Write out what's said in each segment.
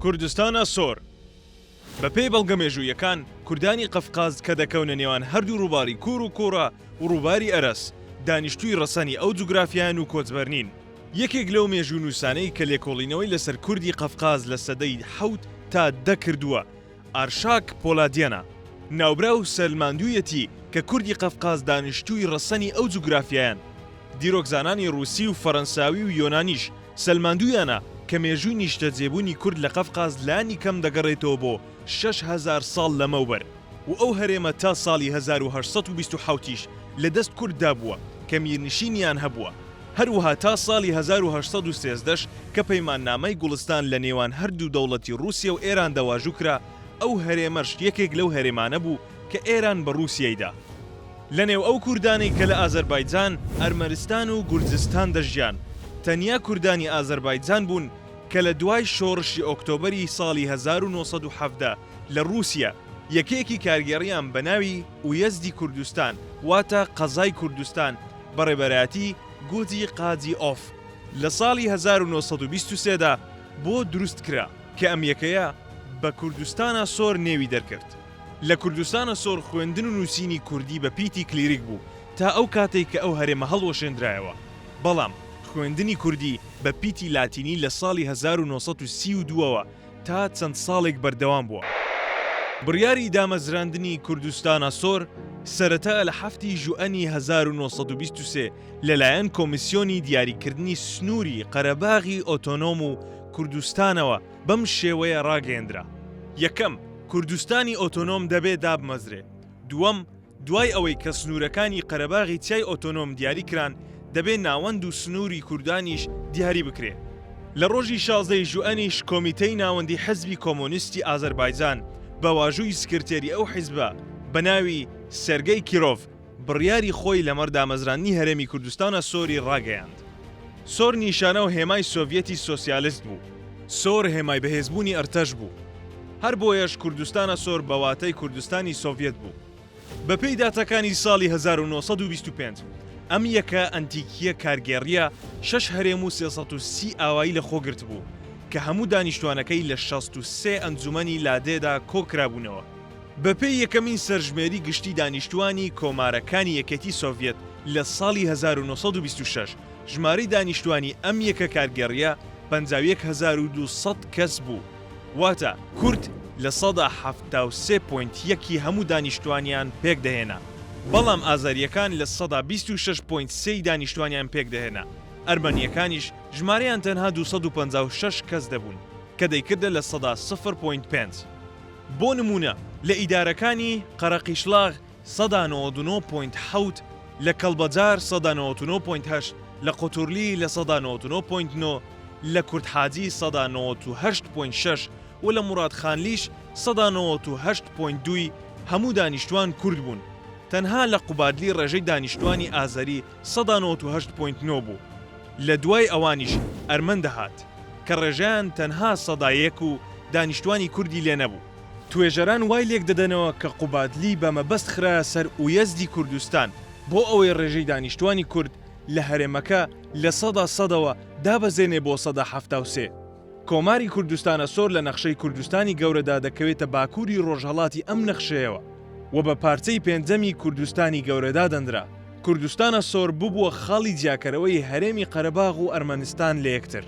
کوردستانە سۆر بەپێی بەڵگەمێژوویەکان کوردانی قەفقاز کە دەکەونە نێوان هەردوو ڕووباری کوور و کۆڕە و ڕووباری ئەرەس دانیشتووی ڕەسەنی ئەو جوگرافیان و کۆچبەرنین. یەکێک لەو مێژوو نووسانەی کە لێکۆڵینەوەی لەسەر کوردی قەفقاز لە سەدەی 7 تا 10 کردووە ئارشاک پۆلادیانە، ناوبرا و سەلماندوویەتی کە کوردی قەفقاز دانیشتووی ڕەسەنی ئەو جوگرافیایان. دیرۆکزانانی رووسی و فەڕەنساوی و یۆنانیش سەلماندوویانە کە مێژووی نیشتە جێبوونی کورد لە قەفقاز لانی کەم دەگەڕێتەوە بۆ 6,000 ساڵ لەمەوبەر و ئەو هەرێمە تا ساڵی 1827ش لەدەست کورددا بووە کە میرنشینیان هەبووە. هەروەها تا ساڵی 1813ش کە پەیماننامەی گوڵستان لە نێوان هەردوو دەوڵەتی رووسیا و ئێران دەواژوو کرا، ئەو هەرێمەش یەکێک لەو هەرێمانە بوو کە ئێران بە رووسیایدا. لەنێو ئەو کوردانەی کە لە ئازەربایجان، ئەرمەنستان و گورجستان دەژیان، تەنیا کوردانی ئازەربایجان بوون کە لە دوای شۆڕشی ئۆکتۆبەری ساڵی 1970 لە رووسیا یەکێکی کارگێڕیان بە ناوی ئویەزدی کوردستان واتە قەزای کوردستان بەڕێبەرایەتی گۆجی قاجی ئۆف لە ساڵی 1923دا بۆ دروست کرا کە ئەم یەکەیە بە کوردستانە سۆر نێوی دەرکرد. لە کوردستانە سۆر خوێندن و نووسینی کوردی بە پیتی کلیریک بوو تا ئەو کاتێک کە ئەو هەرێمە هەڵوەشێنرایەوە، بەڵام خوێندنی کوردی بە پیتی لاتینی لە ساڵی 1932ەوە تا چەند ساڵێک بەردەوام بووە. بڕیاری دامەزراندنی کوردستانە سۆر سەرەتا لە 7 ژوئەنی 1923 لەلایەن کۆمیسیۆنی دیاریکردنی سنووری قەرەباغی ئۆتۆنۆم و کوردستانەوە بەم شێوەیە ڕاگەیەندرا. یەکەم، کوردستانی ئۆتۆنۆم دەبێت دابمەزرێ. دووەم، دوای ئەوەی کە سنوورەکانی قەرەباغی چای ئۆتۆنۆم دیاری کران دەبێت ناوەند و سنووری کوردانیش دیاری بکرێ. لە ڕۆژی 16 ژوئەنیش کۆمیتەی ناوەندی حزبی کۆمۆنیستی ئازەربایجان بە واژووی سکرتێری ئەو حیزبە بە ناوی سەرگەی کیرۆڤ بڕیاری خۆی لەمەڕ دامەزرانی هەرێمی کوردستانە سۆری ڕاگەیاند. سۆر نیشانە و هێمای سۆڤیەتی سۆسیالیست بوو. سۆر هێمای بەهێزبوونی ئەرتەش بوو. هەر بۆیەش کوردستانە سۆر بەواتای کوردستانی سۆڤیەت بوو. بەپێی داتەکانی ساڵی 1925 ئەم یەکە ئەنتیکیە کارگێڕیە 6 هەرێم و 330 ئاوایی لە خۆگرت بوو کە هەموو دانیشتوانەکەی لە 63 ئەنجومەنی لادێدا کۆکرابوونەوە. بەپێی یەکەمین سەرژمێری گشتی دانیشتوانی کۆمارەکانی یەکێتی سۆڤیەت لە ساڵی 1926 ژمارەی دانیشتوانی ئەم یەکە کارگێڕیە 51,200 کەس بوو، واتە کورد لە 73.1 هەموو دانیشتوانیان پێک دەهێنا، بەڵام ئازاریەکان لە 26.3 دانیشتوانیان پێک دەهێنا. ئەرمەنیەکانیش ژمارەیان تەنها 256 کەس دەبوون کە دەیکردە لە 0.5. بۆ نمونە لە ئیدارەکانی قەرەقیشلاغ 199.7، لە کەڵبەجار 199.8، لە قوتورلی لە 199.9، لە کورتحاجی 198.6 و لە مورادخانلیش 198.2 هەموو دانیشتوان کورد بوون. تەنها لە قوبادلی ڕێژەی دانیشتوانی ئازەری 198.9 بوو. لە دوای ئەوانیش ئەرمەن دەهات کە ڕێژەیان تەنها 101 و دانیشتوانی کوردی لێ نەبوو. توێژەران وای لێک دەدەنەوە کە قوبادلی بە مەبەست خرایە سەر ئویەزدی کوردستان بۆ ئەوەی ڕێژەی دانیشتوانی کورد لە هەرێمەکە لە 100% دابەزێنێ بۆ 173. کۆماری کوردستانە سۆر لە نەخشەی کوردستانی گەورەدا دەکەوێتە باکووری ڕۆژهەڵاتی ئەم نەخشەیەوە و بە پارچەی پێنجەمی کوردستانی گەورەدا دەندرا. کوردستانە سۆر بووە خاڵی جیاکەرەوەی هەرێمی قەرەباغ و ئەرمەنستان لە یەکتر.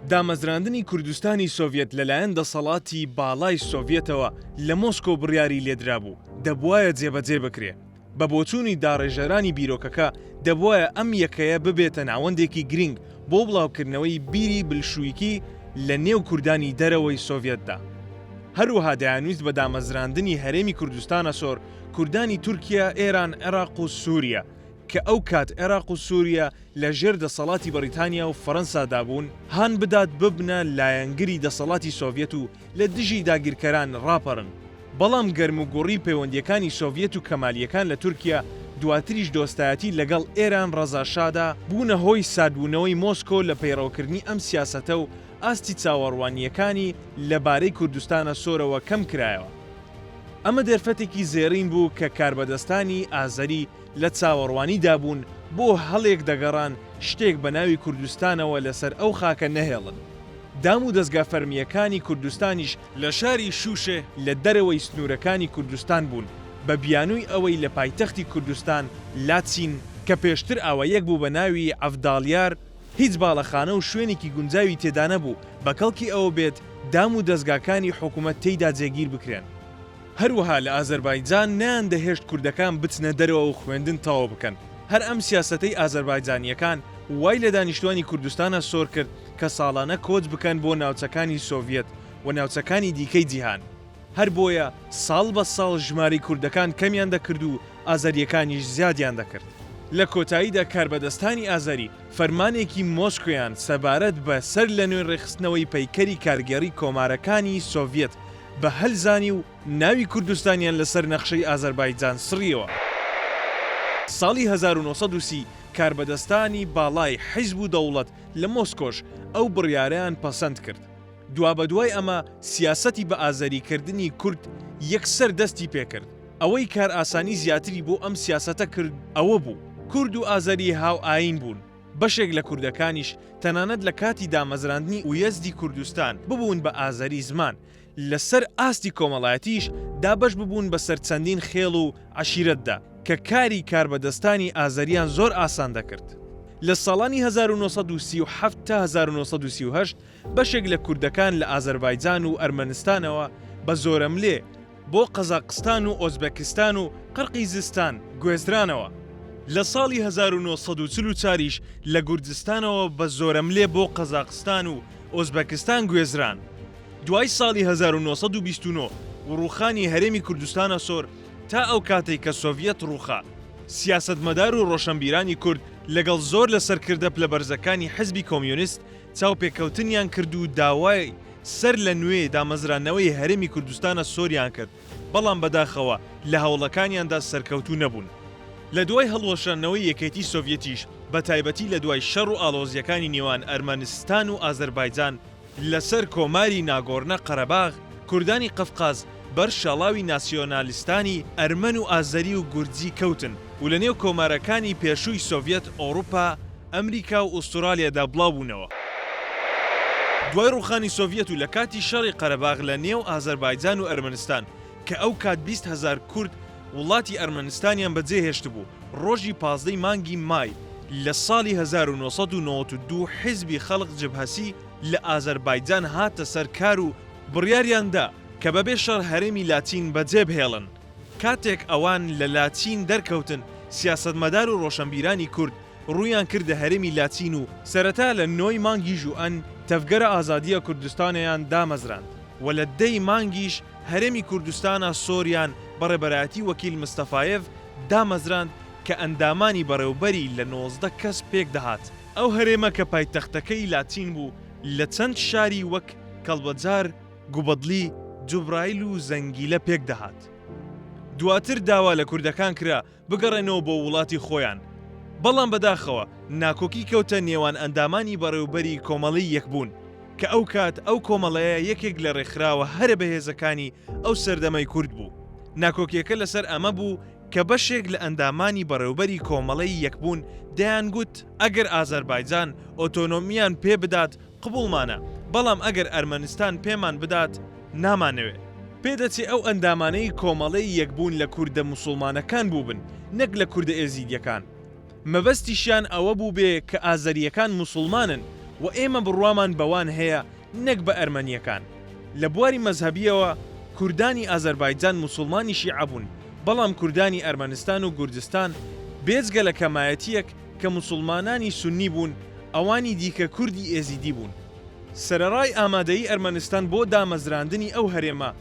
دامەزراندنی کوردستانی سۆڤیەت لەلایەن دەسەڵاتی باڵای سۆڤیەتەوە لە مۆسکۆ بڕیاری لێدرا بوو دەبوایە جێبەجێ بکرێ. بە بۆچوونی داڕێژەرانی بیرۆکەکە دەبوایە ئەم یەکەیە ببێتە ناوەندێکی گرنگ بۆ بڵاوکردنەوەی بیری بلشویکی لە نێو کوردانی دەرەوەی سۆڤیەتدا. هەروەها دەیانویست بە دامەزراندنی هەرێمی کوردستانە سۆر کوردانی تورکیا، ئێران، عێراق و سووریا کە ئەو کات عێراق و سووریا لە ژێر دەسەڵاتی بەریتانیا و فەڕەنسادا بوون هان بدات ببنە لایەنگری دەسەڵاتی سۆڤیەت و لە دژی داگیرکەران ڕاپەڕن. بەڵام گەرم و گۆڕی پەیوەندیەکانی سۆڤیەت و کەمالیەکان لە تورکیا دواتریش دۆستایەتی لەگەڵ ئێران ڕەزاشادا بوونە هۆی سادبوونەوەی مۆسکۆ لە پەیڕەوکردنی ئەم سیاسەتە و ئاستی چاوەڕوانیەکانی لەبارەی کوردستانە سۆرەوە کەم کرایەوە. ئەمە دەرفەتێکی زێڕین بوو کە کاربەدەستانی ئازەری لە چاوەڕوانیدا بوون بۆ هەڵێک دەگەڕان شتێک بە ناوی کوردستانەوە لەسەر ئەو خاکە نەهێڵن. دام و دەستگا فەرمیەکانی کوردستانیش لە شاری شوشێ لە دەرەوەی سنوورەکانی کوردستان بوون بە بیانووی ئەوەی لە پایتەختی کوردستان لاچین کە پێشتر ئاوایەک بوو بە ناوی ئەفداڵیار هیچ باڵەخانە و شوێنێکی گونجاوی تێدا نەبوو بە کەڵکی ئەوە بێت دام و دەستگاکانی حکوومەت تێیدا جێگیر بکرێن. هەروەها لە ئازەربایجان نیان دەهێشت کوردەکان بچنە دەرەوە و خوێندن تەواو بکەن. هەر ئەم سیاسەتەی ئازەربایجانیەکان وای لە دانیشتوانی کوردستانە سۆر کرد کە ساڵانە کۆچ بکەن بۆ ناوچەکانی سۆڤیەت و ناوچەکانی دیکەی جیهان. هەر بۆیە ساڵ بە ساڵ ژماری کوردەکان کەمیان دەکرد و ئازەریەکانیش زیادیان دەکرد. لە کۆتاییدا کاربەدەستانی ئازەری فەرمانێکی مۆسکۆیان سەبارەت بە سەر لە نوێ ڕێخستنەوەی پەیکەری کارگەری کۆمارەکانی سۆڤیەت بە هەلزانی و ناوی کوردستانیان لەسەر نەخشەی ئازەربایجان سڕیەوە. ساڵی 1930 کاربەدەستانی باڵای حیزب و دەوڵەت لە مۆسکۆش ئەو بڕیارەیان پەسەند کرد. دوا بە دوای ئەمە سیاسەتی بە ئازەریکردنی کورد یەکسەر دەستی پێکرد. ئەوەی کار ئاسانی زیاتری بۆ ئەم سیاسەتە کرد ئەوە بوو کورد و ئازەری هاو ئاین بوون. بەشێک لە کوردەکانیش تەنانەت لە کاتی دامەزراندنی ویەزدی کوردستان ببوون بە ئازەری زمان لەسەر ئاستی کۆمەڵایەتیش دابەش ببوون بەسەر چەندین خێڵ و عەشیرەتدا کە کاری کاربەدەستانی ئازەریان زۆر ئاسان دەکرد. لە ساڵانی 1937 تا 1938 بەشێک لە کوردەکان لە ئازەربایجان و ئەرمەنستانەوە بە زۆرەملێ بۆ قەزاقستان و ئۆزبەکستان و قەرقیزستان گوێزرانەوە. لە ساڵی 1940 لە گوردستانەوە بە زۆرەملێ بۆ قەزاقستان و ئۆزبەکستان گوێزران. دوای ساڵی 1929 وڕوخانی هەرێمی کوردستانە سۆر تا ئەو کاتێک کە سۆڤیەت ڕووخا. سیاسەتمەدار و ڕۆشنبیرانی کورد لەگەڵ زۆر لە سەرکردە پلە بەرزەکانی حزبی کۆمیۆنیست چاوپێکەوتنیان کرد و داوای سەر لە نوێ دامەزرانەوەی هەرێمی کوردستانە سۆریان کرد، بەڵام بەداخەوە لە هەوڵەکانیاندا سەرکەوتوو نەبوون. لە دوای هەڵوەشاندنەوەی یەکێتی سۆڤیەتیش بە تایبەتی لە دوای شەڕ و ئاڵۆزیەکانی نێوان ئەرمەنستان و ئازەربایجان لەسەر کۆماری ناگۆڕنە قەرەباغ کوردانی قەفقاز بەر شەڵاوی ناسیۆنالیستانی ئەرمەن و ئازەری و گورجی کەوتن و لە نێو کۆمارەکانی پێشووی سۆڤیەت ئەوروپا، ئەمریکا و ئوسترالیادا بڵاو بوونەوە. دوای ڕوخانی سۆڤیەت و لە کاتی شەڕی قەرەباغ لە نێو ئازەربایجان و ئەرمەنستان کە ئەو کات 20,000 کورد وڵاتی ئەرمەنستانیان بەجێهێشت بوو، ڕۆژی 15 مانگی مای لە ساڵی 1992 حیزبی خەڵق جبهەسی لە ئازەربایجان هاتە سەر کار و بڕیاریاندا کە بەبێ شەڕ هەرێمی لاچین بەجێ بهێڵن. کاتێک ئەوان لە لاچین دەرکەوتن، سیاسەتمەدار و ڕۆشنبیرانی کورد ڕوویان کردە هەرێمی لاچین و سەرەتا لە 9 مانگی ژوئەن تەفگەرە ئازادیە کوردستانیان دامەزراند و لە 10 مانگیش هەرێمی کوردستانە سۆریان بەڕێبەرایەتی وەکیل مستەفایەف دامەزراند کە ئەندامانی بەڕێوبەری لە 19 کەس پێک دەهات. ئەو هەرێمە کە پایتەختەکەی لاچین بوو لە چەند شاری وەک کەڵبەجار، گوبەدلی، جوبرایل و زەنگیلە پێک دەهات. دواتر داوا لە کوردەکان کرا بگەڕێنەوە بۆ وڵاتی خۆیان، بەڵام بەداخەوە ناکۆکی کەوتە نێوان ئەندامانی بەڕێوبەری کۆمەڵی یەکبوون کە ئەو کات ئەو کۆمەڵەیە یەکێک لە ڕێکخراوە هەرە بەهێزەکانی ئەو سەردەمەی کورد بوو. ناکۆکیەکە لەسەر ئەمە بوو کە بەشێک لە ئەندامانی بەڕێوبەری کۆمەڵی یەکبوون دەیانگوت ئەگەر ئازەربایجان ئۆتۆنۆمیان پێ بدات قبوڵمانە، بەڵام ئەگەر ئەرمەنستان پێمان بدات نامانەوێ. پێدەچێ ئەو ئەندامانەی کۆمەڵی یەکبوون لە کوردە موسڵمانەکان بووبن، نەک لە کوردە ئێزیدیەکان. مەبەستیشیان ئەوە بوو بێ کە ئازەریەکان موسڵمانن و ئێمە بڕوامان بەوان هەیە نەک بە ئەرمەنیەکان. لە بواری مەزهەبیەوە کوردانی ئازەربایجان موسڵمانی شیعە بوون، بەڵام کوردانی ئەرمەنستان و گوردستان بێجگە لە کەمایەتیەک کە موسڵمانانی سونی بوون، ئەوانی دیکە کوردی ئێزیدی بوون. سەرەڕای ئامادەیی ئەرمەنستان بۆ دامەزراندنی ئەو هەرێمە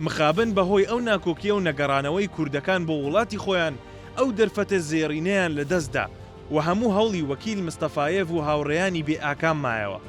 مخابن بەهۆی ئەو ناکۆکیە و نەگەڕانەوەی کوردەکان بۆ وڵاتی خۆیان ئەو دەرفەتە زێڕینەیان لە دەستدا و هەموو هەوڵی وەکیل مستەفایەف و هاوڕێیانی بێ ئاکام مایەوە.